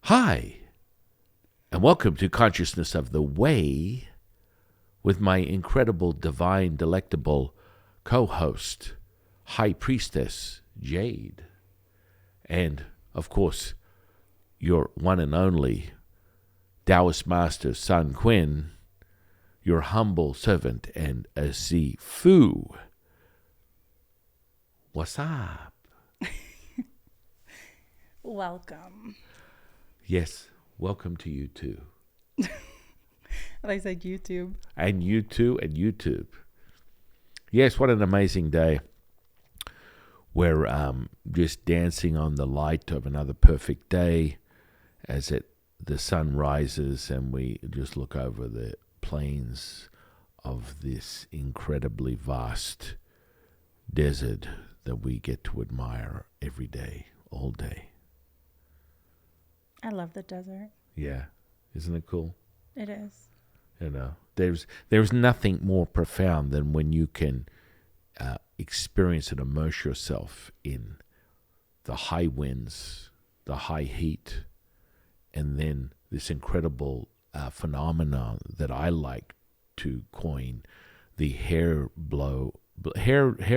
Hi, and welcome to Consciousness of the Way with my incredible, divine, delectable co-host, High Priestess Jade, and, of course, your one and only Taoist Master Sun Quinn, your humble servant and a Fu. What's up? Welcome. Yes, welcome to you too. I said YouTube. And you too, and YouTube. Yes, what an amazing day. We're just dancing on the light of another perfect day as the sun rises and we just look over the plains of this incredibly vast desert that we get to admire every day, all day. I love the desert. Yeah, isn't it cool? It is. You know, there's nothing more profound than when you can experience and immerse yourself in the high winds, the high heat, and then this incredible phenomenon that I like to coin the hair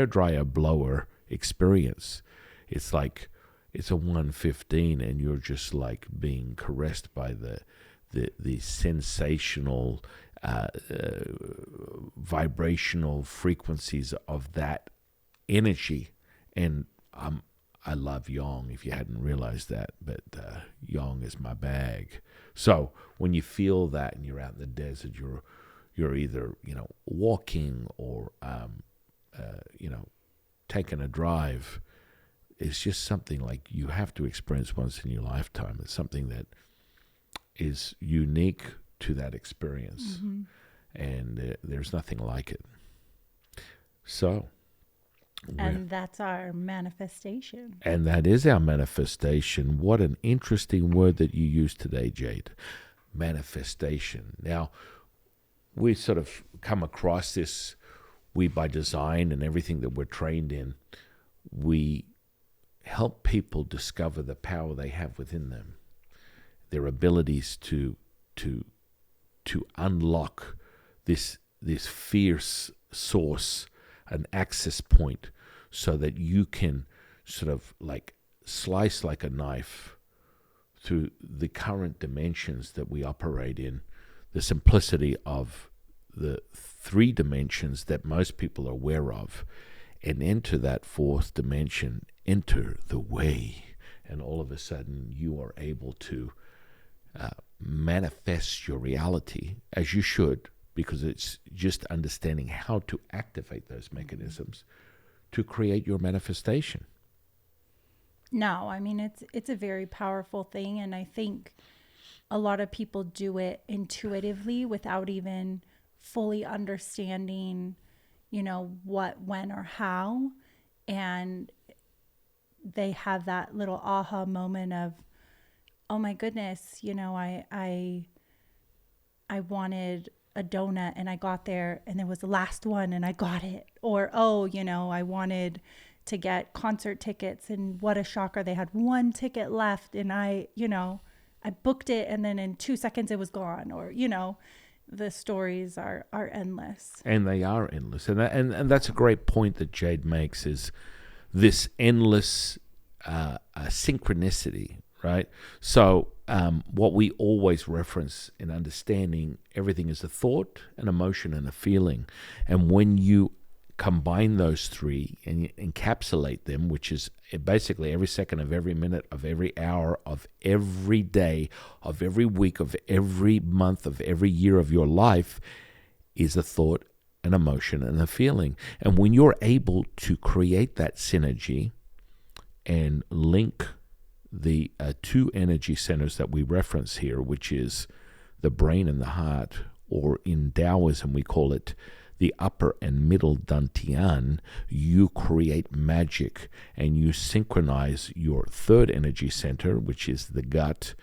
dryer blower experience. It's like it's a 115 and you're just like being caressed by the sensational vibrational frequencies of that energy. And I love yang, if you hadn't realized that, but yang is my bag. So when you feel that and you're out in the desert, you're either walking or taking a drive. It's just something like you have to experience once in your lifetime. It's something that is unique to that experience, and there's nothing like it. So, and that's our manifestation. And that is our manifestation. What an interesting word that you used today, Jade. Manifestation. Now, we sort of come across this, we by design and everything that we're trained in, we help people discover the power they have within them, their abilities to unlock this fierce source, an access point, so that you can sort of like slice like a knife through the current dimensions that we operate in, the simplicity of the 3 dimensions that most people are aware of, and enter that 4th dimension, enter the way, and all of a sudden you are able to manifest your reality as you should, because it's just understanding how to activate those mechanisms to create your manifestation. No, I mean, it's a very powerful thing, and I think a lot of people do it intuitively without even fully understanding what, when, or how, and they have that little aha moment of, oh my goodness, I wanted a donut and I got there and it was the last one and I got it. Or, I wanted to get concert tickets and what a shocker, they had 1 ticket left and I booked it and then in 2 seconds it was gone. Or, the stories are endless. And they are endless. And that's a great point that Jade makes, is this endless synchronicity, right? So what we always reference in understanding everything is a thought, an emotion, and a feeling. And when you combine those 3 and you encapsulate them, which is basically every second of every minute of every hour of every day of every week of every month of every year of your life, is a thought, an emotion, and a feeling. And when you're able to create that synergy and link the 2 energy centers that we reference here, which is the brain and the heart, or in Taoism we call it the upper and middle dantian, you create magic and you synchronize your 3rd energy center, which is the gut,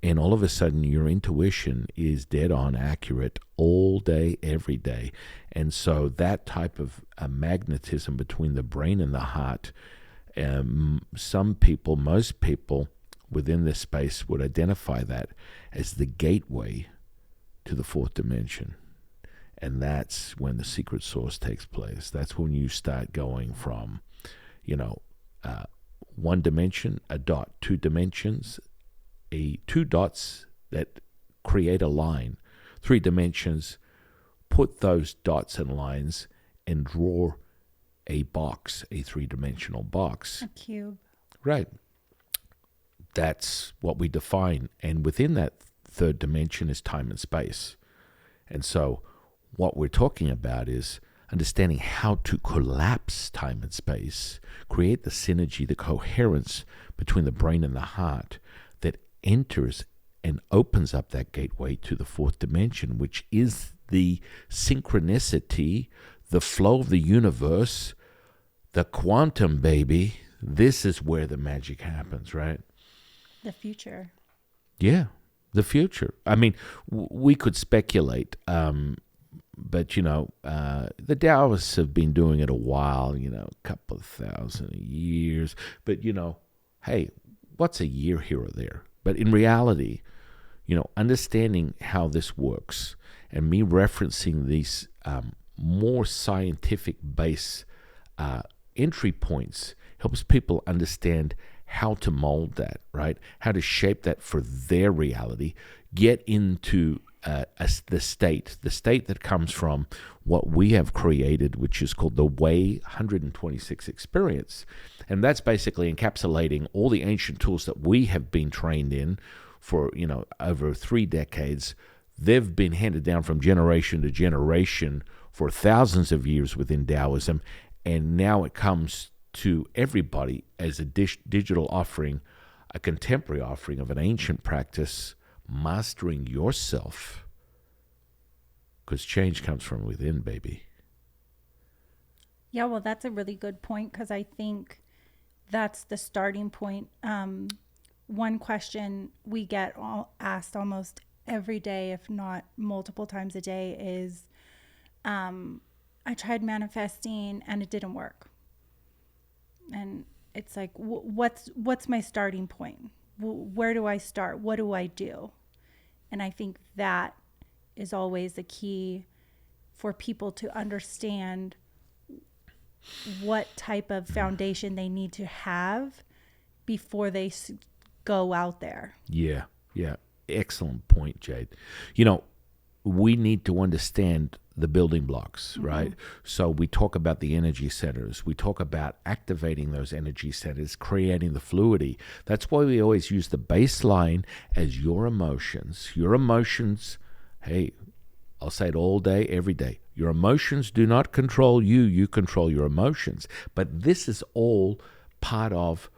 and all of a sudden your intuition is dead on accurate all day, every day. And so that type of magnetism between the brain and the heart, some people, most people, within this space would identify that as the gateway to the fourth dimension. And that's when the secret source takes place. That's when you start going from, one dimension, a dot, two dimensions, two dots that create a line, three dimensions, put those dots and lines and draw a box, a three-dimensional box. A cube. Right. That's what we define. And within that third dimension is time and space. And so what we're talking about is understanding how to collapse time and space, create the synergy, the coherence between the brain and the heart that enters and opens up that gateway to the fourth dimension, which is the synchronicity, the flow of the universe, the quantum, baby. This is where the magic happens, right? The future. Yeah, the future. I mean, we could speculate, but, the Taoists have been doing it a while, a couple of thousand years. But, hey, what's a year here or there? But in reality, understanding how this works and me referencing these more scientific base entry points helps people understand how to mold that, right? How to shape that for their reality, get into the state that comes from what we have created, which is called the Way 126 experience. And that's basically encapsulating all the ancient tools that we have been trained in for, over 3 decades. They've been handed down from generation to generation for thousands of years within Taoism, and now it comes to everybody as a digital offering, a contemporary offering of an ancient practice, mastering yourself, because change comes from within, baby. Yeah, well, that's a really good point, because I think that's the starting point. One question we get asked almost every day, if not multiple times a day, is I tried manifesting and it didn't work. And it's like, what's my starting point? Where do I start? What do I do? And I think that is always the key for people to understand what type of foundation they need to have before they go out there. Yeah. Excellent point, Jade. We need to understand the building blocks, right? So we talk about the energy centers. We talk about activating those energy centers, creating the fluidity. That's why we always use the baseline as your emotions. Your emotions, hey, I'll say it all day, every day. Your emotions do not control you. You control your emotions. But this is all part of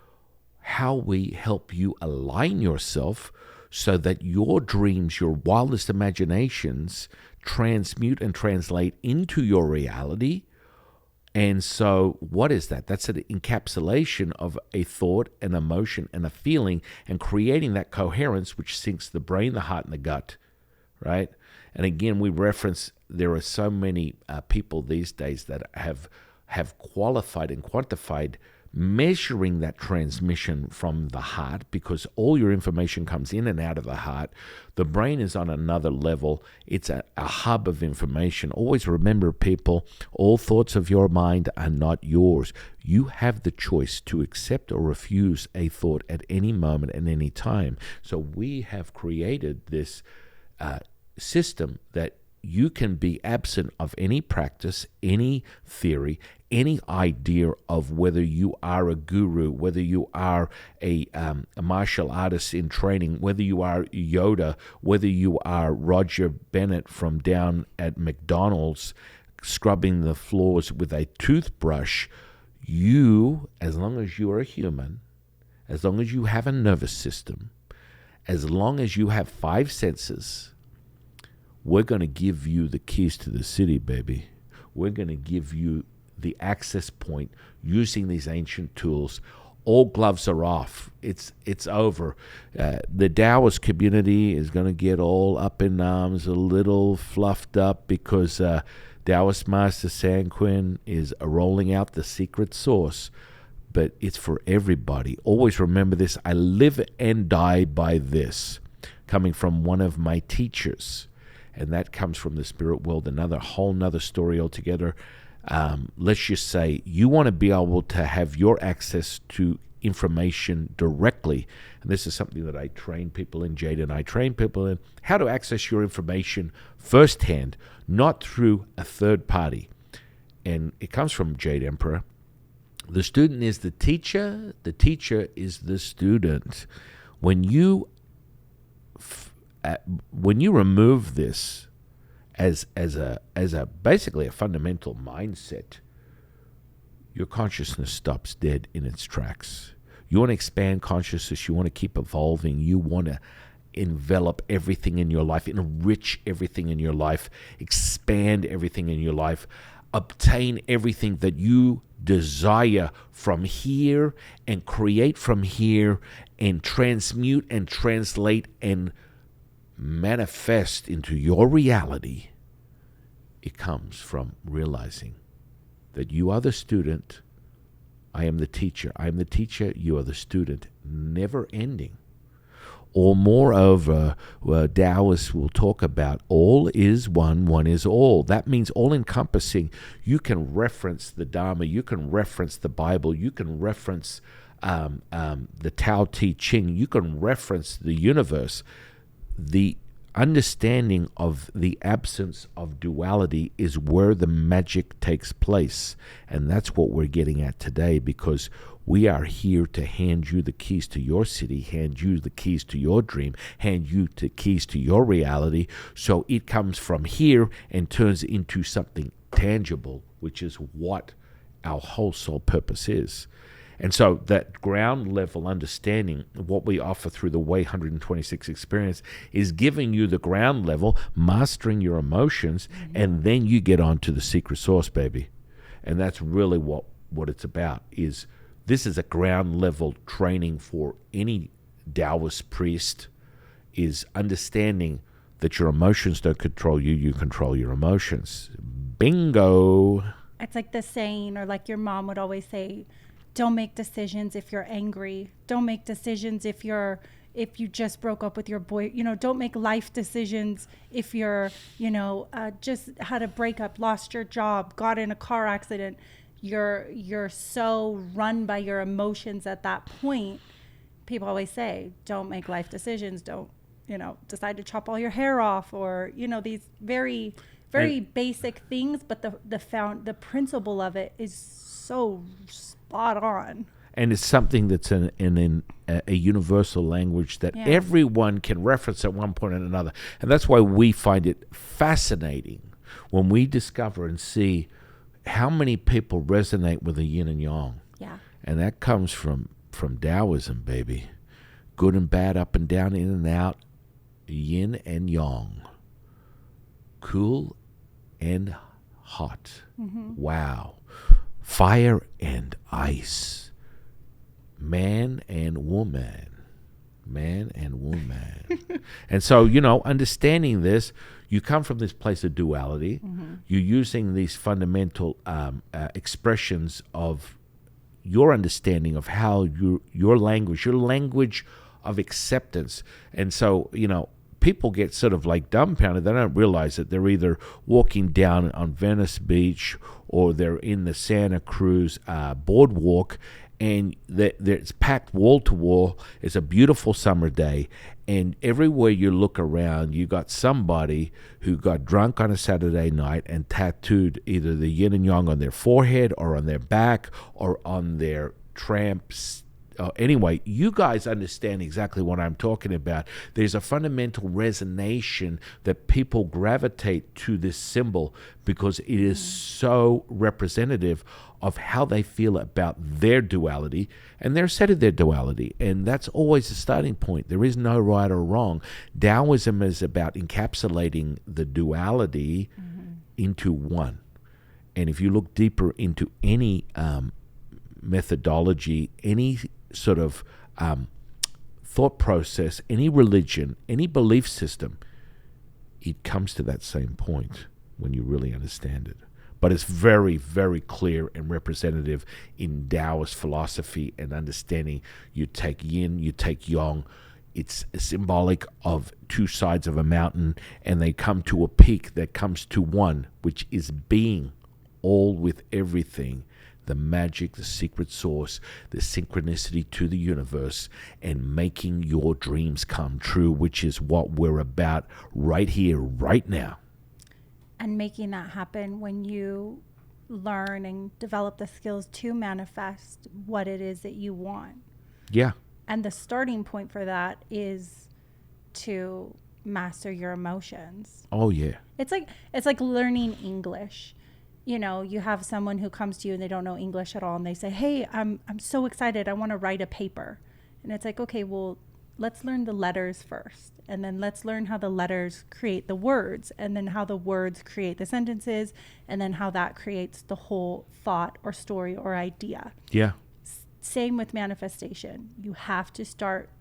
how we help you align yourself so that your dreams, your wildest imaginations, transmute and translate into your reality. And so what is that? That's an encapsulation of a thought, an emotion, and a feeling, and creating that coherence which syncs the brain, the heart, and the gut, right? And again, we reference there are so many people these days that have qualified and quantified measuring that transmission from the heart, because all your information comes in and out of the heart. The brain is on another level. It's a hub of information. Always remember, people, all thoughts of your mind are not yours. You have the choice to accept or refuse a thought at any moment and any time. So we have created this system that you can be absent of any practice, any theory, any idea of whether you are a guru, whether you are a martial artist in training, whether you are Yoda, whether you are Roger Bennett from down at McDonald's scrubbing the floors with a toothbrush. You, as long as you are a human, as long as you have a nervous system, as long as you have 5 senses, we're going to give you the keys to the city, baby. We're going to give you the access point using these ancient tools. All gloves are off. It's over. The Taoist community is going to get all up in arms, a little fluffed up, because Taoist Master San Quinn is rolling out the secret sauce. but it's for everybody. Always remember this. I live and die by this, coming from one of my teachers. And that comes from the spirit world, another whole nother story altogether. Let's just say you want to be able to have your access to information directly. And this is something that I train people in, Jade, and I train people in how to access your information firsthand, not through a third party. And it comes from Jade Emperor. The student is the teacher is the student. When you remove this as a basically a fundamental mindset, your consciousness stops dead in its tracks. You want to expand consciousness. You want to keep evolving. You want to envelop everything in your life, enrich everything in your life, expand everything in your life, obtain everything that you desire from here, and create from here, and transmute and translate and manifest into your reality. It comes from realizing that you are the student, I am the teacher. I am the teacher, you are the student, never ending. Or moreover, Taoists will talk about all is one, one is all. That means all-encompassing. You can reference the Dharma, you can reference the Bible, you can reference the Tao Te Ching, you can reference the universe. The understanding of the absence of duality is where the magic takes place. And that's what we're getting at today, because we are here to hand you the keys to your city, hand you the keys to your dream, hand you the keys to your reality, so it comes from here and turns into something tangible, which is what our whole soul purpose is. And so that ground level understanding, what we offer through the Way 126 experience, is giving you the ground level, mastering your emotions, and then you get on to the secret source, baby. And that's really what it's about. This is a ground level training for any Taoist priest, is understanding that your emotions don't control you, you control your emotions. Bingo. It's like the saying, or like your mom would always say, don't make decisions if you're angry. Don't make decisions if you just broke up with your boy. Don't make life decisions if you're, just had a breakup, lost your job, got in a car accident. You're so run by your emotions at that point. People always say, don't make life decisions. Don't, decide to chop all your hair off, or, these very, very basic things. But the principle of it is so spot on. And it's something that's in a universal language that everyone can reference at one point or another. And that's why we find it fascinating when we discover and see how many people resonate with the yin and yang. Yeah. And that comes from Taoism, baby. Good and bad, up and down, in and out, yin and yang. Cool and hot. Mm-hmm. Wow. Fire and ice. Man and woman. Man and woman. And so, understanding this, you come from this place of duality. Mm-hmm. You're using these fundamental expressions of your understanding of how your language of acceptance. And so, people get sort of like dumbfounded. They don't realize that they're either walking down on Venice Beach or they're in the Santa Cruz boardwalk, and it's packed wall to wall. It's a beautiful summer day, and everywhere you look around, you got somebody who got drunk on a Saturday night and tattooed either the yin and yang on their forehead or on their back or on their tramps. Anyway, you guys understand exactly what I'm talking about. There's a fundamental resonation that people gravitate to this symbol because it is so representative of how they feel about their duality and their set of their duality. And that's always the starting point. There is no right or wrong. Taoism is about encapsulating the duality into one. And if you look deeper into any methodology, any sort of thought process, any religion, any belief system, it comes to that same point when you really understand it. but it's very, very clear and representative in Taoist philosophy and understanding. You take yin, you take yang. It's symbolic of two sides of a mountain, and they come to a peak that comes to one, which is being all with everything. The magic, the secret source, the synchronicity to the universe, and making your dreams come true, which is what we're about right here, right now. And making that happen when you learn and develop the skills to manifest what it is that you want. Yeah. And the starting point for that is to master your emotions. Oh, yeah. It's like learning English. You know, you have someone who comes to you and they don't know English at all, and they say, "Hey, I'm so excited. I want to write a paper." And it's like, "Okay, well, let's learn the letters first. And then let's learn how the letters create the words, and then how the words create the sentences, and then how that creates the whole thought or story or idea." Yeah. Same with manifestation. You have to start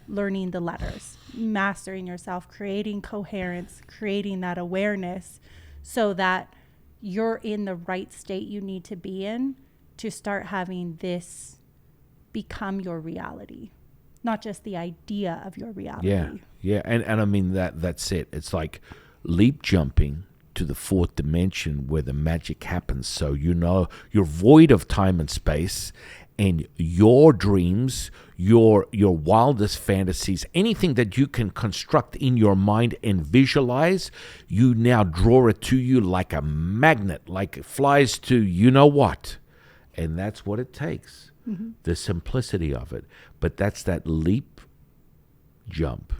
learning the letters, mastering yourself, creating coherence, creating that awareness so that you're in the right state you need to be in to start having this become your reality, not just the idea of your reality. Yeah. Yeah. And I mean, that's it. It's like leap jumping to the fourth dimension where the magic happens. So, you know, you're void of time and space, and your dreams, your wildest fantasies, anything that you can construct in your mind and visualize, you now draw it to you like a magnet, like it flies to you know what. And that's what it takes, the simplicity of it. But that's that leap jump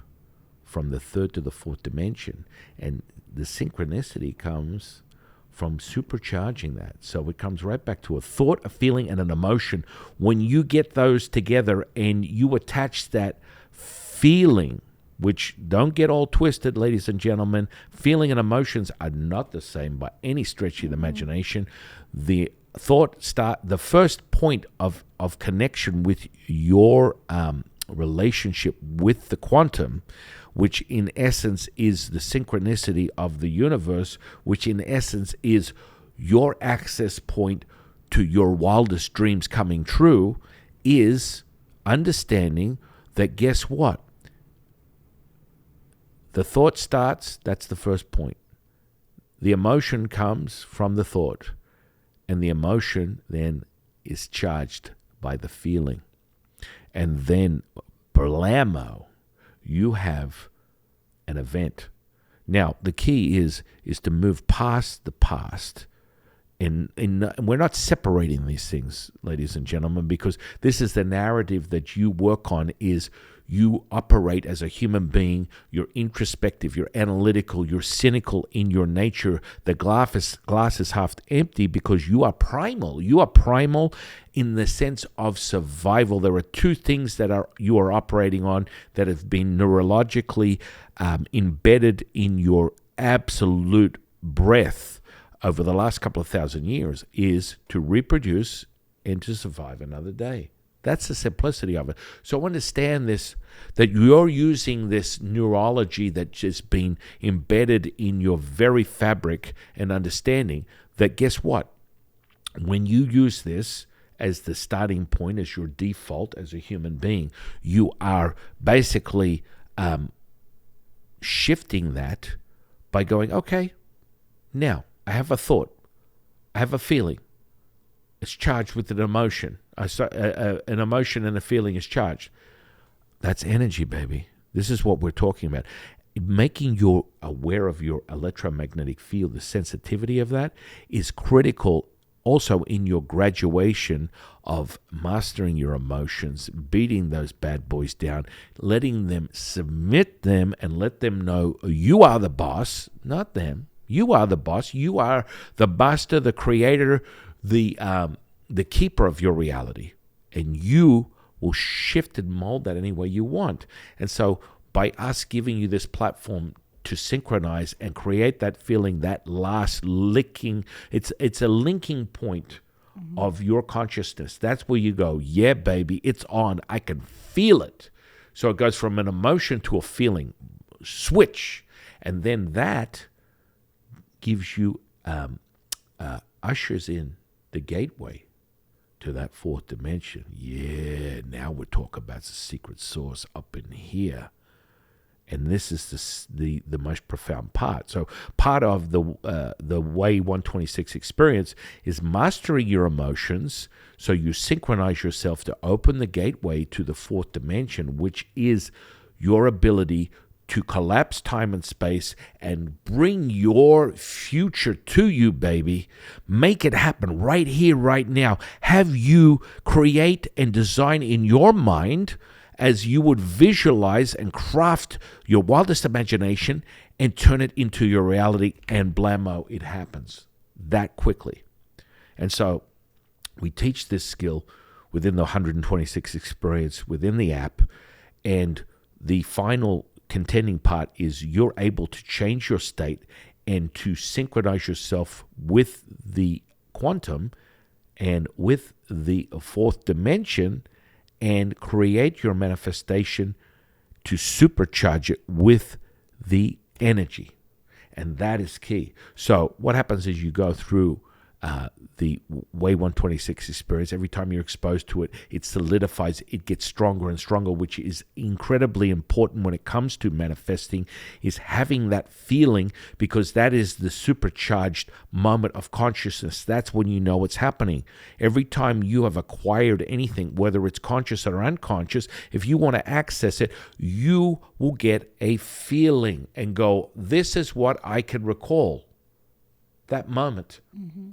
from the third to the fourth dimension. And the synchronicity comes from supercharging that. So it comes right back to a thought, a feeling, and an emotion. When you get those together and you attach that feeling, which don't get all twisted, ladies and gentlemen, feeling and emotions are not the same by any stretch of the imagination. The the first point of connection with your relationship with the quantum, which in essence is the synchronicity of the universe, which in essence is your access point to your wildest dreams coming true, is understanding that, guess what? The thought starts, that's the first point. The emotion comes from the thought, and the emotion then is charged by the feeling. And then, blammo, you have an event. Now, the key is to move past the past. And we're not separating these things, ladies and gentlemen, because this is the narrative that you work on. Is you operate as a human being, you're introspective, you're analytical, you're cynical in your nature. The glass is half empty because you are primal. You are primal in the sense of survival. There are two things that you are operating on that have been neurologically embedded in your absolute breath over the last couple of thousand years, is to reproduce and to survive another day. That's the simplicity of it. So understand this, that you're using this neurology that's just been embedded in your very fabric, and understanding that, guess what? When you use this as the starting point, as your default as a human being, you are basically shifting that by going, okay, now I have a thought, I have a feeling. It's charged with an emotion. An emotion and a feeling is charged. That's energy, baby. This is what we're talking about. Making you aware of your electromagnetic field, the sensitivity of that, is critical also in your graduation of mastering your emotions, beating those bad boys down, letting them submit them, and let them know you are the boss, not them. You are the boss. You are the master, the creator, the keeper of your reality, and you will shift and mold that any way you want. And so by us giving you this platform to synchronize and create that feeling, that last licking, it's a linking point of your consciousness. That's where you go, yeah, baby, it's on. I can feel it. So it goes from an emotion to a feeling, switch, and then that gives you ushers in the gateway to that fourth dimension. Yeah, now we're talking about the secret source up in here. And this is the most profound part. So part of the Way 126 experience is mastering your emotions, so you synchronize yourself to open the gateway to the fourth dimension, which is your ability to collapse time and space and bring your future to you, baby. Make it happen right here, right now. Have you create and design in your mind as you would visualize and craft your wildest imagination and turn it into your reality, and blammo, it happens that quickly. And so we teach this skill within the 126 experience within the app, and the final contending part is you're able to change your state and to synchronize yourself with the quantum and with the fourth dimension and create your manifestation to supercharge it with the energy. And that is key. So what happens is you go through the Way 126 experience. Every time you're exposed to it, it solidifies, it gets stronger and stronger, which is incredibly important when it comes to manifesting, is having that feeling, because that is the supercharged moment of consciousness. That's when you know it's happening. Every time you have acquired anything, whether it's conscious or unconscious, if you want to access it, you will get a feeling and go, this is what I can recall. That moment. Mm-hmm.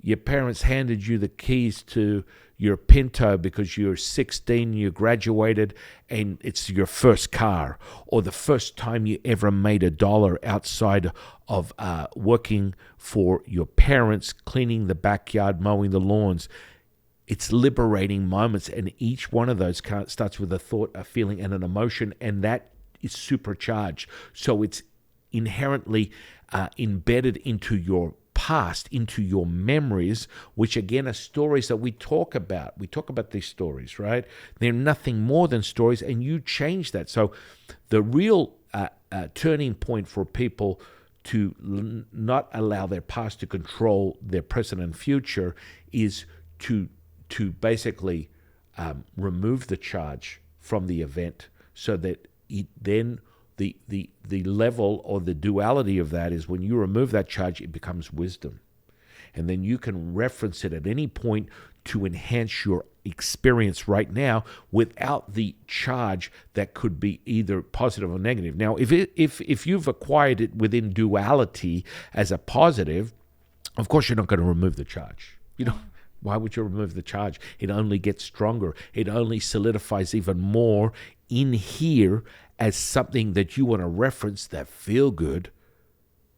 Your parents handed you the keys to your Pinto because you're 16, you graduated, and it's your first car, or the first time you ever made $1 outside of working for your parents, cleaning the backyard, mowing the lawns. It's liberating moments, and each one of those starts with a thought, a feeling, and an emotion, and that is supercharged. So it's inherently embedded into your past, into your memories, which again are stories that we talk about. We talk about these stories, right? They're nothing more than stories, and you change that. So the real turning point for people to not allow their past to control their present and future is to basically remove the charge from the event, so that it then the level or the duality of that is when you remove that charge, it becomes wisdom. And then you can reference it at any point to enhance your experience right now without the charge that could be either positive or negative. Now, if you've acquired it within duality as a positive, of course you're not going to remove the charge. You know, why would you remove the charge? It only gets stronger. It only solidifies even more in here as something that you want to reference that feel good.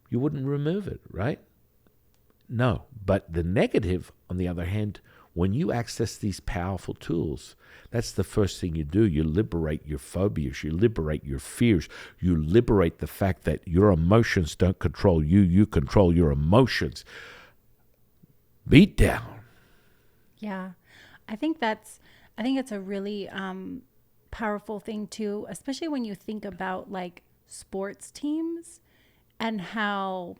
You wouldn't remove it, right? No. But the negative, on the other hand, when you access these powerful tools, that's the first thing you do. You liberate your phobias. You liberate your fears. You liberate the fact that your emotions don't control you. You control your emotions. Beat down. Yeah. I think it's a really powerful thing too, especially when you think about like sports teams, and how,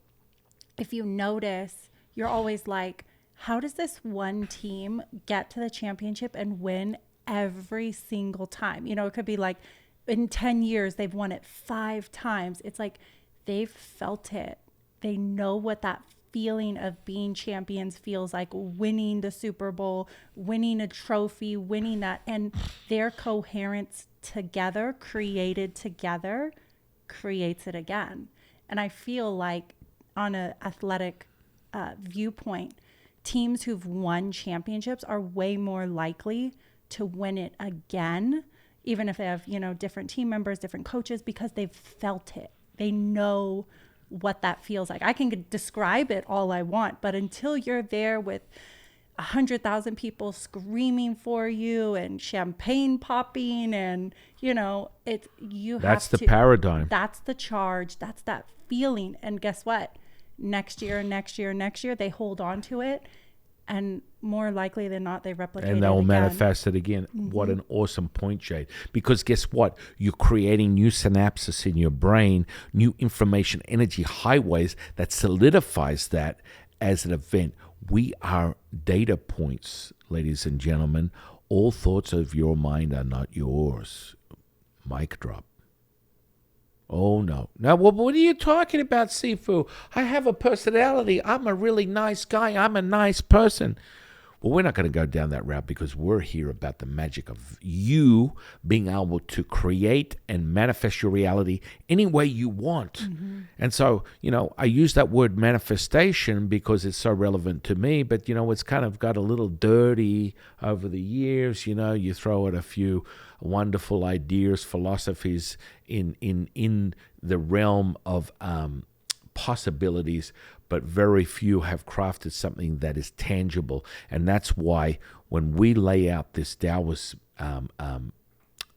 if you notice, you're always like, how does this one team get to the championship and win every single time? You know, it could be like in 10 years, they've won it 5 times. It's like they've felt it. They know what that feeling of being champions feels like, winning the Super Bowl, winning a trophy, winning that, and their coherence together, created together, creates it again. And I feel like on an athletic viewpoint, teams who've won championships are way more likely to win it again, even if they have, you know, different team members, different coaches, because they've felt it. They know what that feels like. I can describe it all I want, but until you're there with 100,000 people screaming for you and champagne popping, and you know, that's the paradigm. That's the charge. That's that feeling. And guess what? Next year, they hold on to it, and more likely than not, they replicate it, and they'll manifest it again. Mm-hmm. What an awesome point, Jade. Because guess what? You're creating new synapses in your brain, new information energy highways that solidifies that. as an event. We are data points, ladies and gentlemen. All thoughts of your mind are not yours. Mic drop. Oh, no. Now, what are you talking about, Sifu? I have a personality. I'm a really nice guy. I'm a nice person. Well, we're not going to go down that route because we're here about the magic of you being able to create and manifest your reality any way you want. Mm-hmm. And so, I use that word manifestation because it's so relevant to me, but, it's kind of got a little dirty over the years. You throw out a few wonderful ideas, philosophies in the realm of possibilities, but very few have crafted something that is tangible. And that's why when we lay out this Taoist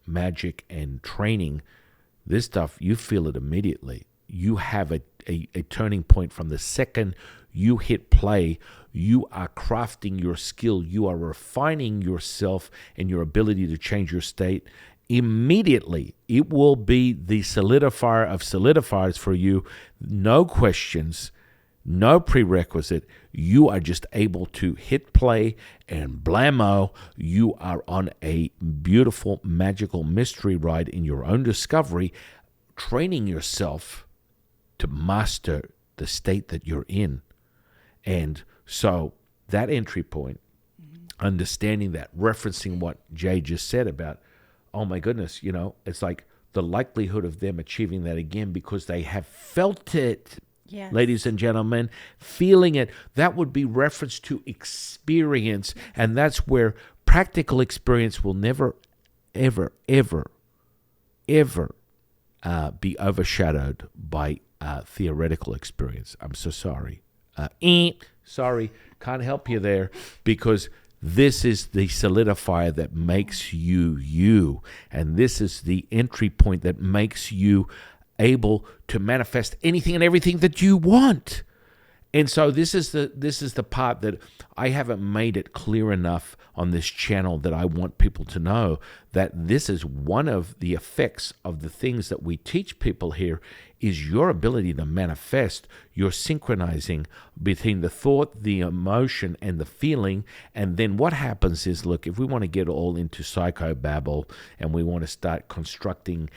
magic and training, this stuff, you feel it immediately. You have a turning point from the second you hit play. You are crafting your skill. You are refining yourself and your ability to change your state. Immediately, it will be the solidifier of solidifiers for you. No questions, no prerequisite. You are just able to hit play and blammo. You are on a beautiful, magical mystery ride in your own discovery, training yourself to master the state that you're in. And so that entry point, understanding that, referencing what Jay just said about, oh my goodness, it's like the likelihood of them achieving that again because they have felt it. Yes. Ladies and gentlemen, feeling it, that would be reference to experience. And that's where practical experience will never, ever, ever, ever be overshadowed by theoretical experience. I'm so sorry. Sorry, can't help you there because this is the solidifier that makes you you. And this is the entry point that makes you able to manifest anything and everything that you want. And so this is the part that I haven't made it clear enough on this channel that I want people to know that this is one of the effects of the things that we teach people here is your ability to manifest. You're synchronizing between the thought, the emotion, and the feeling. And then what happens is, look, if we want to get all into psychobabble and we want to start constructing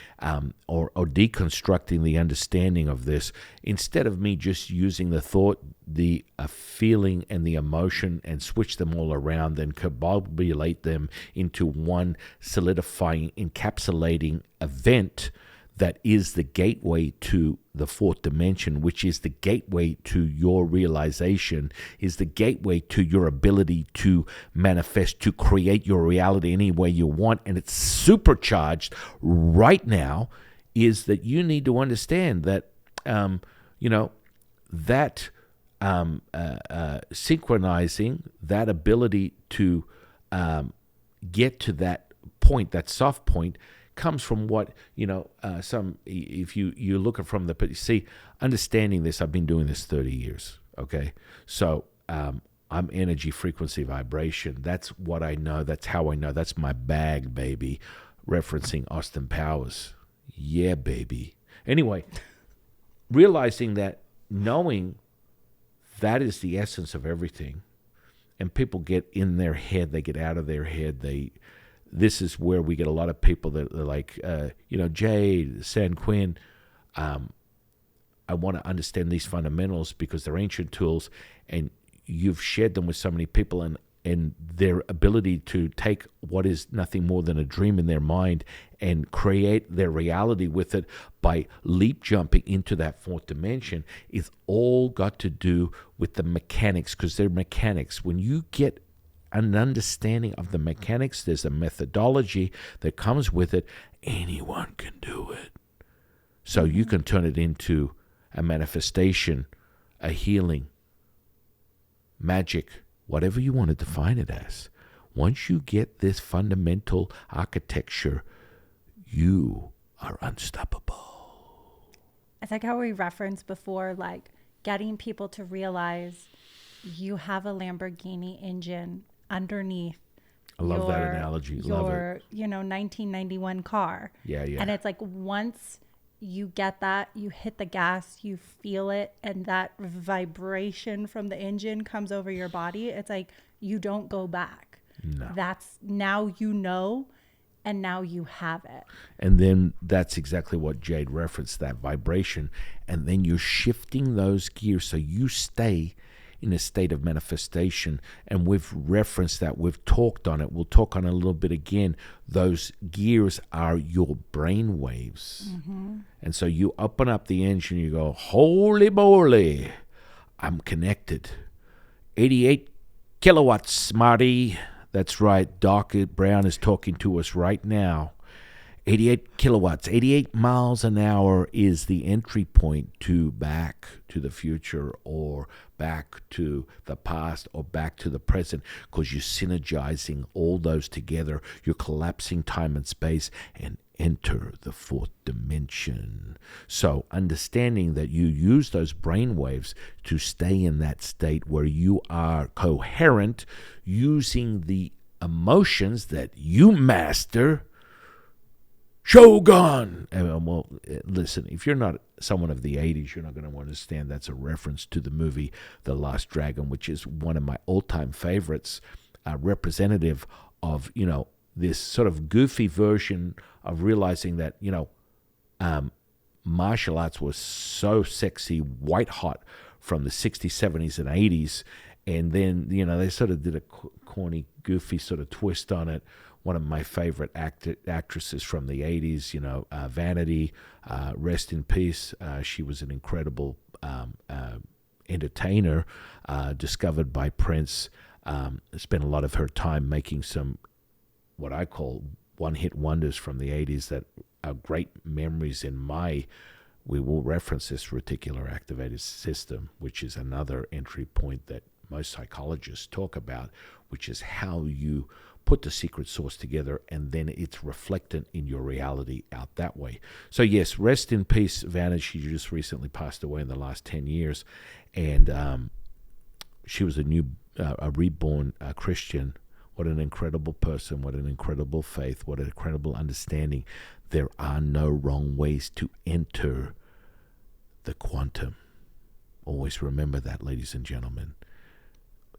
or deconstructing the understanding of this, instead of me just using the thought, the feeling, and the emotion and switch them all around and coagulate them into one solidifying, encapsulating event that is the gateway to the fourth dimension, which is the gateway to your realization, is the gateway to your ability to manifest, to create your reality any way you want. And it's supercharged right now, is that you need to understand that, that synchronizing, that ability to get to that point, that soft point, comes from what, if you look at from see, understanding this, I've been doing this 30 years, okay? So I'm energy, frequency, vibration. That's what I know. That's how I know. That's my bag, baby. Referencing Austin Powers. Yeah, baby. Anyway, realizing that, knowing that is the essence of everything, and people get in their head, they get out of their head, this is where we get a lot of people that are like, Jay, San Quinn, I want to understand these fundamentals because they're ancient tools, and you've shared them with so many people, and their ability to take what is nothing more than a dream in their mind and create their reality with it by leap jumping into that fourth dimension is all got to do with the mechanics, because they're mechanics. When you get an understanding of the mechanics, there's a methodology that comes with it. Anyone can do it. So you can turn it into a manifestation, a healing, magic, whatever you want to define it as. Once you get this fundamental architecture, you are unstoppable. It's like how we referenced before, like getting people to realize you have a Lamborghini engine underneath. I love that analogy. Love it. 1991 car. Yeah. And it's like once you get that, you hit the gas, you feel it, and that vibration from the engine comes over your body, it's like you don't go back. No. That's now you know, and now you have it. And then that's exactly what Jade referenced, that vibration. And then you're shifting those gears so you stay in a state of manifestation. And we've referenced that, we've talked on it, we'll talk on it a little bit again. Those gears are your brain waves. And so you open up the engine, you go, holy moly, I'm connected. 88 kilowatts, smarty. That's right, Doc Brown is talking to us right now. 88 kilowatts, 88 miles an hour is the entry point to back to the future, or back to the past, or back to the present, because you're synergizing all those together. You're collapsing time and space and enter the fourth dimension. So understanding that you use those brain waves to stay in that state where you are coherent, using the emotions that you master. Shogun! Well, listen, if you're not someone of the 80s, you're not going to understand that's a reference to the movie The Last Dragon, which is one of my all-time favorites, representative of, this sort of goofy version of realizing that, martial arts was so sexy, white hot from the 60s, 70s, and 80s. And then, they sort of did a corny, goofy sort of twist on it. One of my favorite actresses from the 80s, Vanity, rest in peace. She was an incredible entertainer, discovered by Prince. Spent a lot of her time making some, what I call one-hit wonders from the 80s that are great memories we will reference this reticular activated system, which is another entry point that most psychologists talk about, which is how you put the secret sauce together, and then it's reflected in your reality out that way. So yes, rest in peace, Vanna. She just recently passed away in the last 10 years, and she was a reborn Christian. What an incredible person, what an incredible faith, what an incredible understanding. There are no wrong ways to enter the quantum. Always remember that, ladies and gentlemen.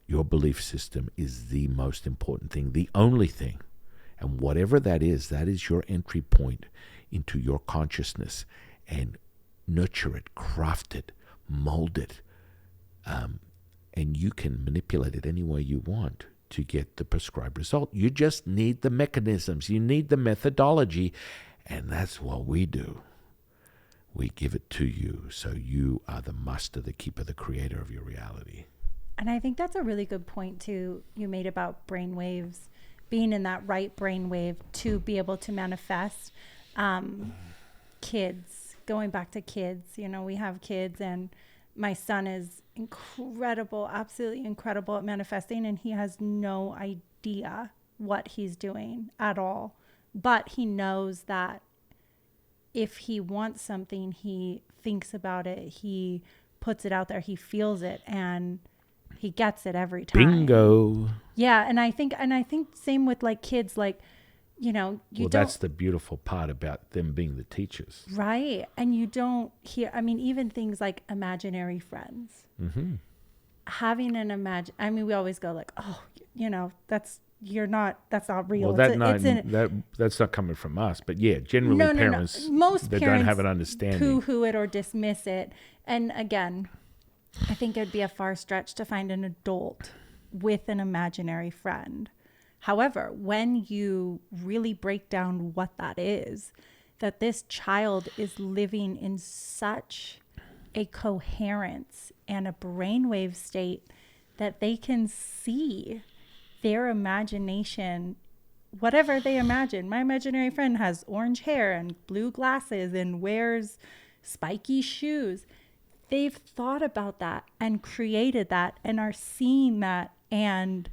Your belief system is the most important thing, the only thing. And whatever that is your entry point into your consciousness. And nurture it, craft it, mold it. And you can manipulate it any way you want to get the prescribed result. You just need the mechanisms. You need the methodology. And that's what we do. We give it to you. So you are the master, the keeper, the creator of your reality. And I think that's a really good point too you made about brain waves, being in that right brain wave to be able to manifest. Kids, going back to kids, we have kids, and my son is incredible, absolutely incredible at manifesting, and he has no idea what he's doing at all. But he knows that if he wants something, he thinks about it, he puts it out there, he feels it, and he gets it every time. Bingo. Yeah, and I think same with like kids, like, that's the beautiful part about them being the teachers. Right. And you don't hear, even things like imaginary friends. Mm-hmm. Having an we always go like, oh, that's not real. Well, that's not coming from us, but yeah, generally parents, most they parents don't have an understanding. Poo-hoo it or dismiss it. And again, I think it'd be a far stretch to find an adult with an imaginary friend. However, when you really break down what that is, that this child is living in such a coherence and a brainwave state that they can see their imagination, whatever they imagine. My imaginary friend has orange hair and blue glasses and wears spiky shoes. They've thought about that and created that and are seeing that and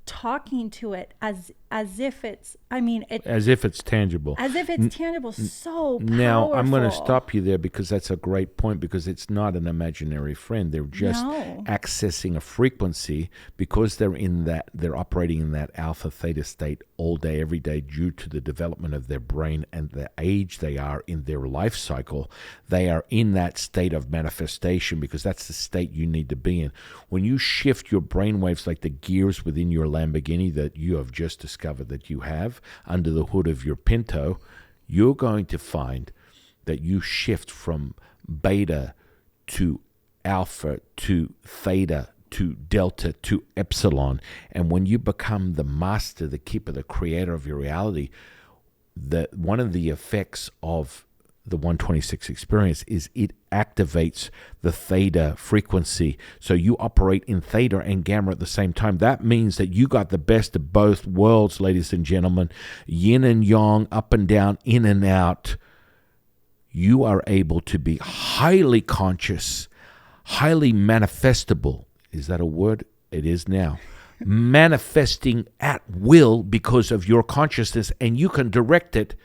talking to it as if it's, I mean, it As if it's tangible. as if it's tangible. So powerful. Now, I'm going to stop you there because that's a great point, because it's not an imaginary friend. They're just accessing a frequency because they're operating in that alpha theta state all day, every day, due to the development of their brain and the age they are in their life cycle. They are in that state of manifestation because that's the state you need to be in. When you shift your brain waves like the gears within your Lamborghini that you have just discovered that you have under the hood of your Pinto, you're going to find that you shift from beta to alpha to theta to delta to epsilon. And when you become the master, the keeper, the creator of your reality, one of the effects of the 126 experience is it activates the theta frequency. So you operate in theta and gamma at the same time. That means that you got the best of both worlds, ladies and gentlemen. Yin and yang, up and down, in and out. You are able to be highly conscious, highly manifestable. Is that a word? It is now. Manifesting at will because of your consciousness, and you can direct it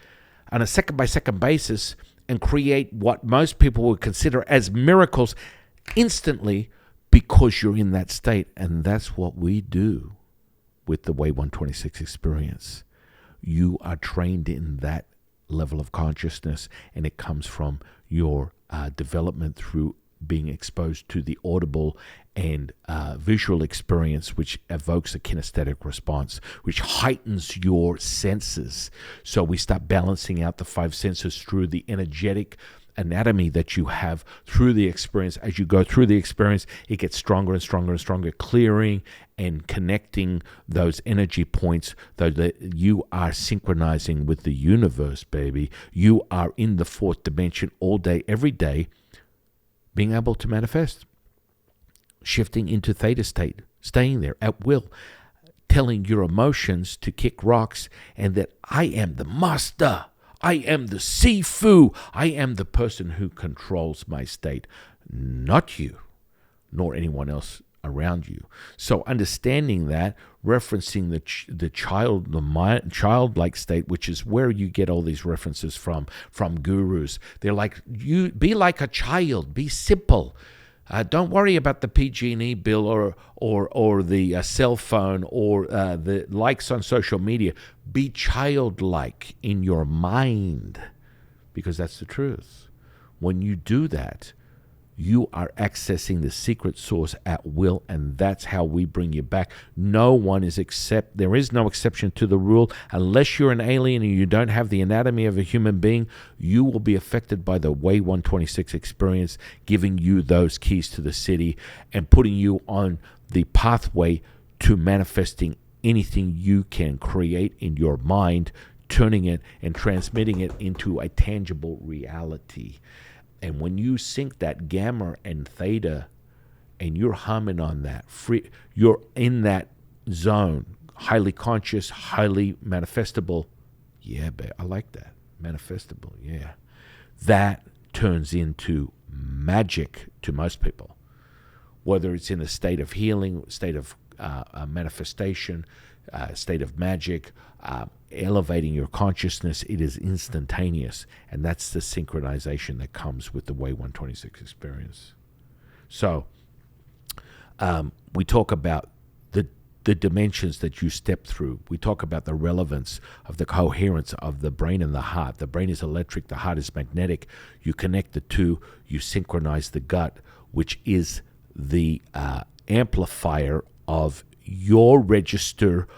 on a second-by-second basis and create what most people would consider as miracles instantly because you're in that state. And that's what we do with the Way 126 experience. You are trained in that level of consciousness, and it comes from your development through being exposed to the audible and visual experience, which evokes a kinesthetic response, which heightens your senses. So we start balancing out the five senses through the energetic anatomy that you have through the experience. As you go through the experience, it gets stronger and stronger and stronger, clearing and connecting those energy points, though that you are synchronizing with the universe, baby. You are in the fourth dimension all day, every day, being able to manifest, shifting into theta state, staying there at will, telling your emotions to kick rocks, and that I am the master. I am the Sifu. I am the person who controls my state, not you, nor anyone else around you. So understanding that, referencing the childlike state, which is where you get all these references from gurus. They're like, you be like a child, be simple. Don't worry about the PG&E bill or the cell phone or the likes on social media. Be childlike in your mind, because that's the truth. When you do that, you are accessing the secret source at will, and that's how we bring you back. There is no exception to the rule. Unless you're an alien and you don't have the anatomy of a human being, you will be affected by the Way 126 experience, giving you those keys to the city and putting you on the pathway to manifesting anything you can create in your mind, turning it and transmitting it into a tangible reality. And when you sync that gamma and theta and you're humming on that, you're in that zone, highly conscious, highly manifestable. Yeah, babe, I like that. Manifestable, yeah. That turns into magic to most people. Whether it's in a state of healing, state of manifestation, state of magic, elevating your consciousness, it is instantaneous. And that's the synchronization that comes with the Way 126 experience. So we talk about the dimensions that you step through. We talk about the relevance of the coherence of the brain and the heart. The brain is electric, the heart is magnetic. You connect the two, you synchronize the gut, which is the amplifier of your register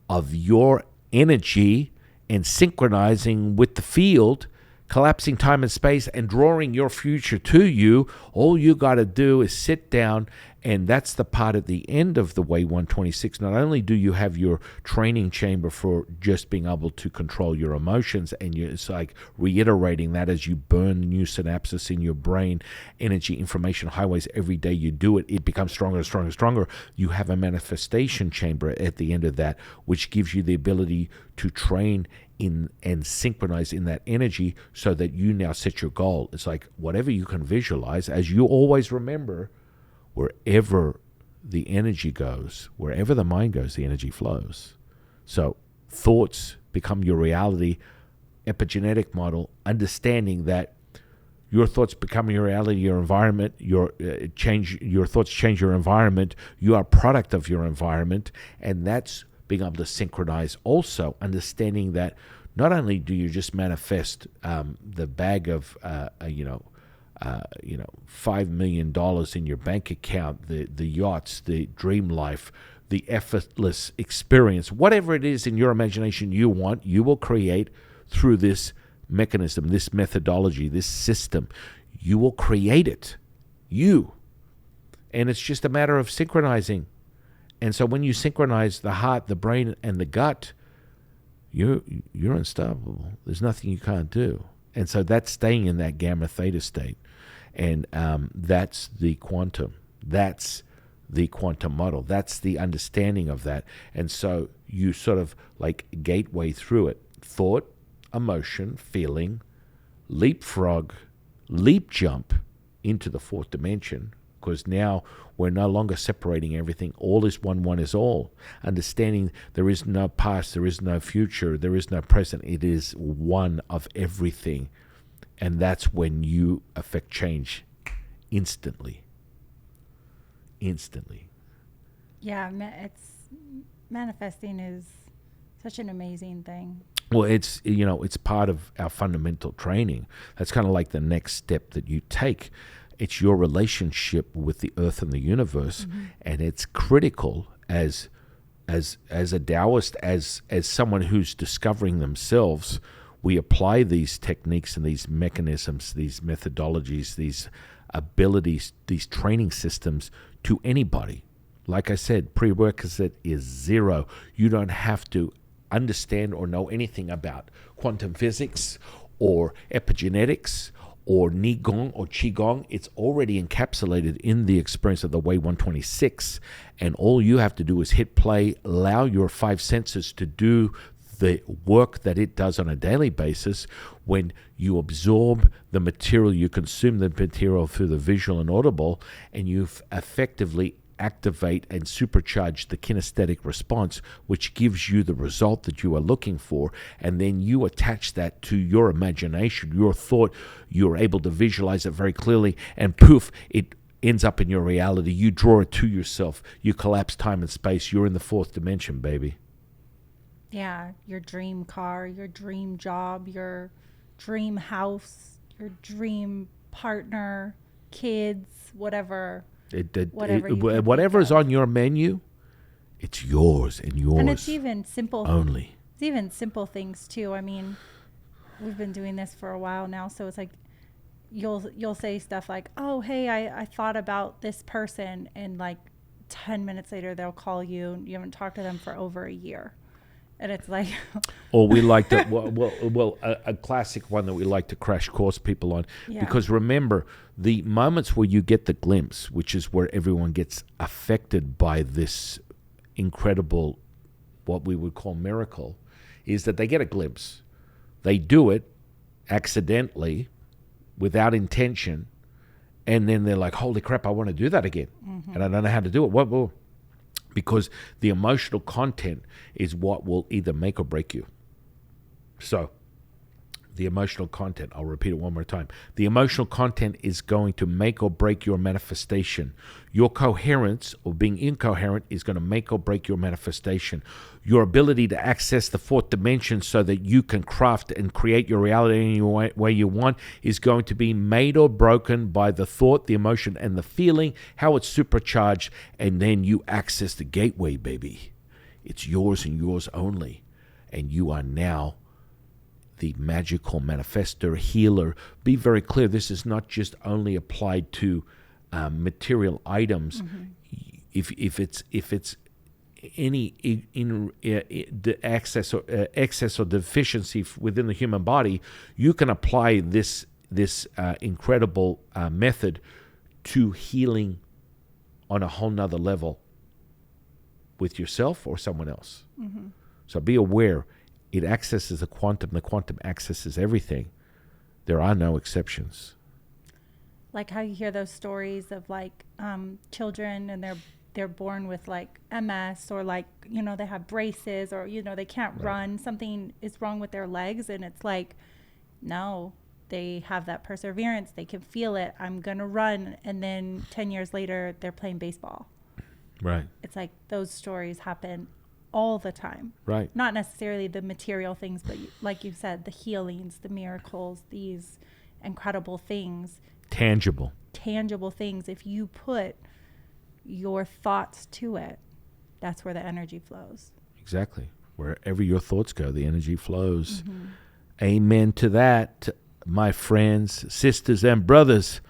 of your energy, and synchronizing with the field, collapsing time and space and drawing your future to you. All you got to do is sit down, and that's the part at the end of the Way 126. Not only do you have your training chamber for just being able to control your emotions, and it's like reiterating that as you burn new synapses in your brain, energy, information highways, every day you do it, it becomes stronger and stronger and stronger. You have a manifestation chamber at the end of that, which gives you the ability to train in and synchronize in that energy so that you now set your goal. It's like whatever you can visualize, as you always remember, wherever the energy goes, wherever the mind goes, the energy flows. So thoughts become your reality, epigenetic model, understanding that your thoughts become your reality, your environment, your thoughts change your environment, you are a product of your environment, and that's being able to synchronize also, understanding that not only do you just manifest the bag of $5 million in your bank account, the yachts, the dream life, the effortless experience, whatever it is in your imagination you want, you will create through this mechanism, this methodology, this system. You will create it. And it's just a matter of synchronizing. And so when you synchronize the heart, the brain, and the gut, you're unstoppable. There's nothing you can't do. And so that's staying in that gamma theta state. And that's the quantum. That's the quantum model. That's the understanding of that. And so you sort of like gateway through it. Thought, emotion, feeling, leapfrog, leap jump into the fourth dimension, because now we're no longer separating everything. All is one, one is all. Understanding there is no past, there is no future, there is no present. It is one of everything. And that's when you affect change instantly. Instantly. Yeah, manifesting is such an amazing thing. Well, it's part of our fundamental training. That's kind of like the next step that you take. It's your relationship with the earth and the universe, and it's critical as a Taoist, as someone who's discovering themselves. We apply these techniques and these mechanisms, these methodologies, these abilities, these training systems to anybody. Like I said, prerequisite is zero. You don't have to understand or know anything about quantum physics or epigenetics or Nigong or Qigong. It's already encapsulated in the experience of the Way 126. And all you have to do is hit play, allow your five senses to do the work that it does on a daily basis. When you absorb the material, you consume the material through the visual and audible, and you effectively activate and supercharge the kinesthetic response, which gives you the result that you are looking for. And then you attach that to your imagination, your thought. You're able to visualize it very clearly, and poof, it ends up in your reality. You draw it to yourself. You collapse time and space. You're in the fourth dimension, baby. Yeah, your dream car, your dream job, your dream house, your dream partner, kids, whatever. Whatever is on your menu, it's yours and yours. And it's even simple. Only. It's even simple things too. I mean, we've been doing this for a while now, so it's like you'll say stuff like, "Oh, hey, I thought about this person," and like 10 minutes later they'll call you, and you haven't talked to them for over a year. And it's like, or we like to, a classic one that we like to crash course people on. Yeah. Because remember, the moments where you get the glimpse, which is where everyone gets affected by this incredible, what we would call miracle, is that they get a glimpse. They do it accidentally, without intention, and then they're like, holy crap, I want to do that again. And I don't know how to do it. What? Because the emotional content is what will either make or break you. So the emotional content, I'll repeat it one more time. The emotional content is going to make or break your manifestation. Your coherence or being incoherent is going to make or break your manifestation. Your ability to access the fourth dimension so that you can craft and create your reality any way you want is going to be made or broken by the thought, the emotion, and the feeling, how it's supercharged, and then you access the gateway, baby. It's yours and yours only. And you are now the magical manifestor, healer. Be very clear, this is not just only applied to material items. If it's any excess or deficiency within the human body, you can apply this incredible method to healing on a whole nother level with yourself or someone else. So be aware. It accesses the quantum accesses everything. There are no exceptions. Like how you hear those stories of like children and they're born with like MS, or like, you know, they have braces, or, you know, they can't run, something is wrong with their legs. And it's like, no, they have that perseverance. They can feel it. I'm going to run. And then 10 years later, they're playing baseball. Right. It's like those stories happen all the time. Right. Not necessarily the material things, but like you said, the healings, the miracles, these incredible things. Tangible Things. If you put your thoughts to it, that's where the energy flows. Exactly. Wherever your thoughts go, the energy flows. Amen to that, my friends, sisters, and brothers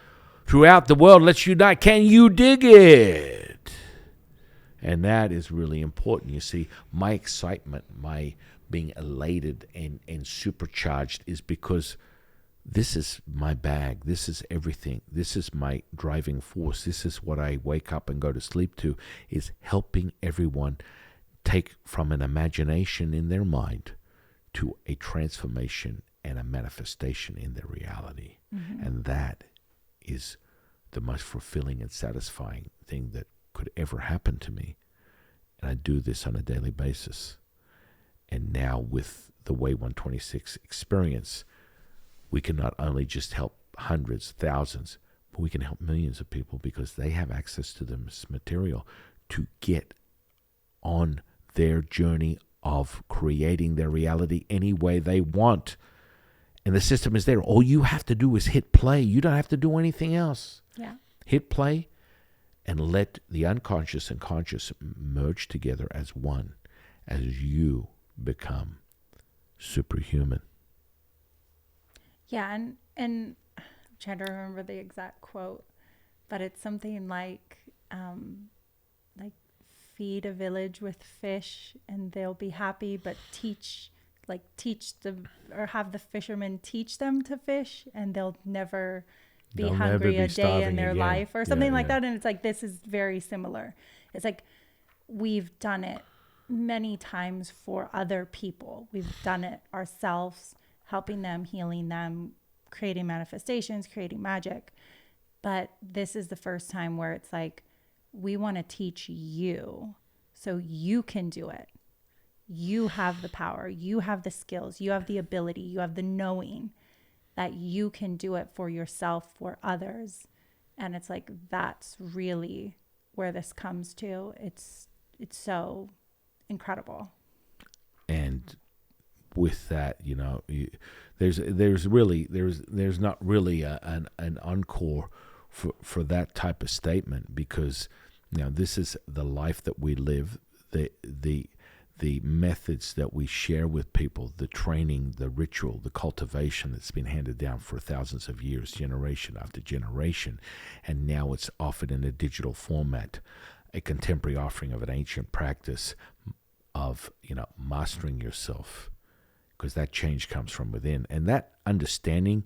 throughout the world. Let's unite. Can you dig it? And that is really important. You see, my excitement, my being elated and supercharged is because this is my bag. This is everything. This is my driving force. This is what I wake up and go to sleep to, is helping everyone take from an imagination in their mind to a transformation and a manifestation in their reality. And that is the most fulfilling and satisfying thing that could ever happen to me. And I do this on a daily basis. And now with the Way 126 experience, we can not only just help hundreds, thousands, but we can help millions of people, because they have access to this material to get on their journey of creating their reality any way they want. And the system is there. All you have to do is hit play. You don't have to do anything else. Yeah. Hit play and let the unconscious and conscious merge together as one, as you become superhuman. Yeah, and I'm trying to remember the exact quote, but it's something like feed a village with fish and they'll be happy, but have the fishermen teach them to fish, and they'll never be hungry a day in their life, or something like that. And it's like, this is very similar. It's like, we've done it many times for other people. We've done it ourselves, helping them, healing them, creating manifestations, creating magic. But this is the first time where it's like, we want to teach you so you can do it. You have the power, you have the skills, you have the ability, you have the knowing that you can do it for yourself, for others. And it's like, that's really where this comes to. It's so incredible. And with that, you know, there's not really an encore for that type of statement, because now this is the life that we live, the methods that we share with people, the training, the ritual, the cultivation that's been handed down for thousands of years, generation after generation, and now it's offered in a digital format, a contemporary offering of an ancient practice of, you know, mastering yourself, because that change comes from within. And that understanding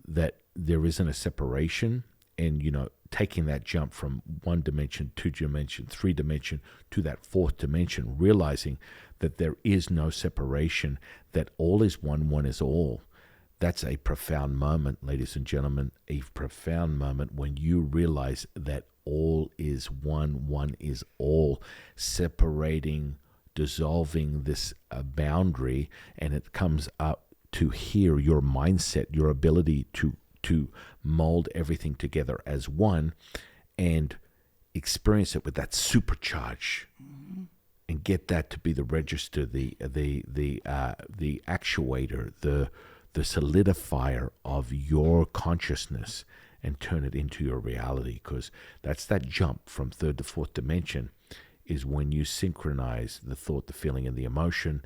that there isn't a separation, and, you know, taking that jump from 1 dimension, 2 dimension, 3 dimension to that 4th dimension, realizing that there is no separation, that all is one, one is all. That's a profound moment, ladies and gentlemen, a profound moment when you realize that all is one, one is all, separating, dissolving this boundary, and it comes up to here, your mindset, your ability to mold everything together as one and experience it with that supercharge, and get that to be the register, the actuator, the solidifier of your consciousness, and turn it into your reality. Because that's that jump from 3rd to 4th dimension, is when you synchronize the thought, the feeling, and the emotion,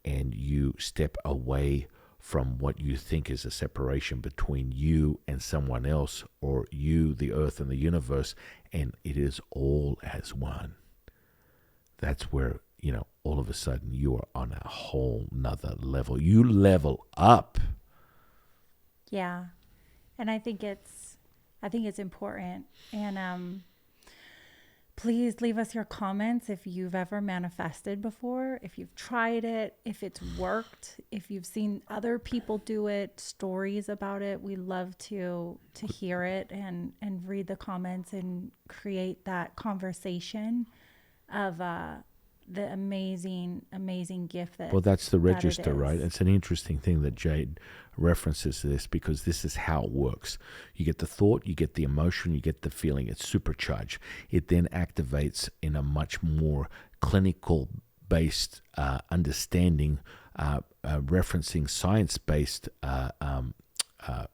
and you step away from what you think is a separation between you and someone else, or you, the earth, and the universe, and it is all as one. That's where, you know, all of a sudden you are on a whole nother level. You level up. Yeah. And I think it's important. And Please leave us your comments if you've ever manifested before, if you've tried it, if it's worked, if you've seen other people do it, stories about it. We love to hear it and read the comments and create that conversation of the amazing gift that Well, that's the that it register, right? is. It's an interesting thing that Jade references this, because this is how it works. You get the thought, you get the emotion, you get the feeling. It's supercharged. It then activates in a much more clinical-based understanding, referencing science-based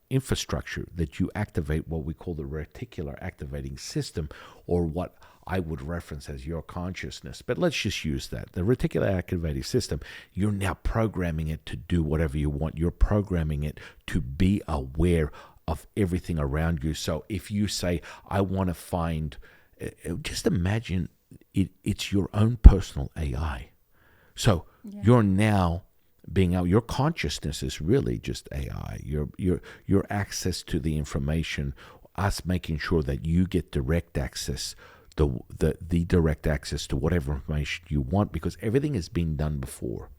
infrastructure, that you activate what we call the reticular activating system, or what I would reference as your consciousness. But let's just use that. The reticular activating system, you're now programming it to do whatever you want. You're programming it to be aware of everything around you. So if you say, I want to find, just imagine it's your own personal AI. So you're now being out. Your consciousness is really just AI. Your access to the information, us making sure that you get direct access, the direct access to whatever information you want, because everything has been done before.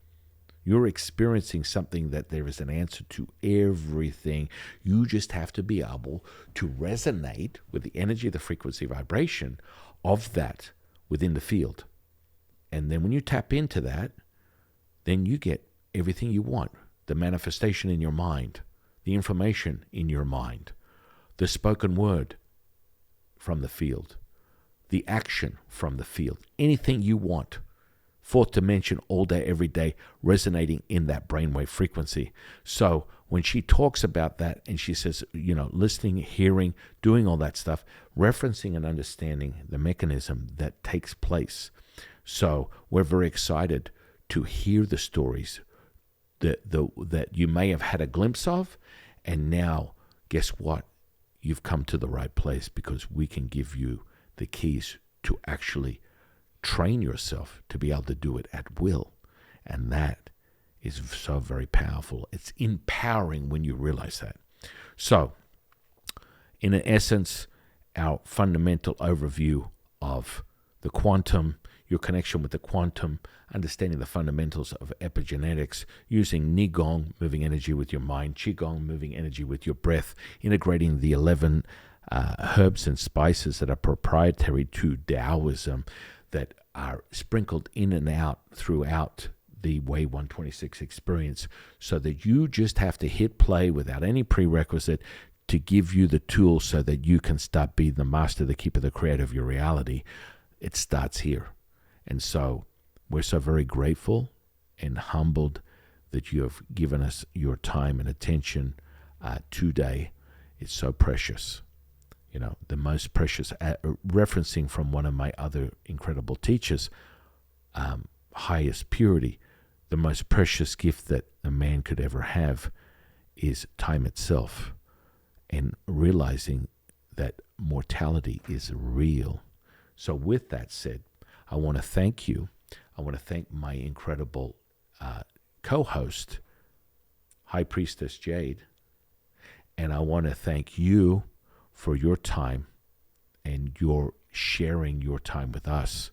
You're experiencing something that there is an answer to everything. You just have to be able to resonate with the energy, the frequency, vibration of that within the field. And then when you tap into that, then you get everything you want. The manifestation in your mind, the information in your mind, the spoken word from the field, the action from the field, anything you want. Fourth dimension, all day, every day, resonating in that brainwave frequency. So when she talks about that and she says, listening, hearing, doing all that stuff, referencing and understanding the mechanism that takes place. So we're very excited to hear the stories that you may have had a glimpse of, and now, guess what? You've come to the right place, because we can give you the keys to actually train yourself to be able to do it at will. And that is so very powerful. It's empowering when you realize that. So, in essence, our fundamental overview of the quantum, your connection with the quantum, understanding the fundamentals of epigenetics, using Nigong, moving energy with your mind, Qigong, moving energy with your breath, integrating the 11 herbs and spices that are proprietary to Taoism, that are sprinkled in and out throughout the Way 126 experience, so that you just have to hit play without any prerequisite to give you the tools so that you can start being the master, the keeper, the creator of your reality. It starts here. And so we're so very grateful and humbled that you have given us your time and attention today. It's so precious. The most precious, referencing from one of my other incredible teachers, highest purity, the most precious gift that a man could ever have is time itself, and realizing that mortality is real. So with that said, I want to thank you. I want to thank my incredible co-host, High Priestess Jade, and I want to thank you for your time and your sharing your time with us.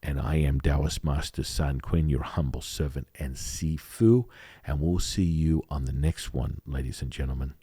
And I am Taoist Master San Quinn, your humble servant and Sifu, and we'll see you on the next one, ladies and gentlemen.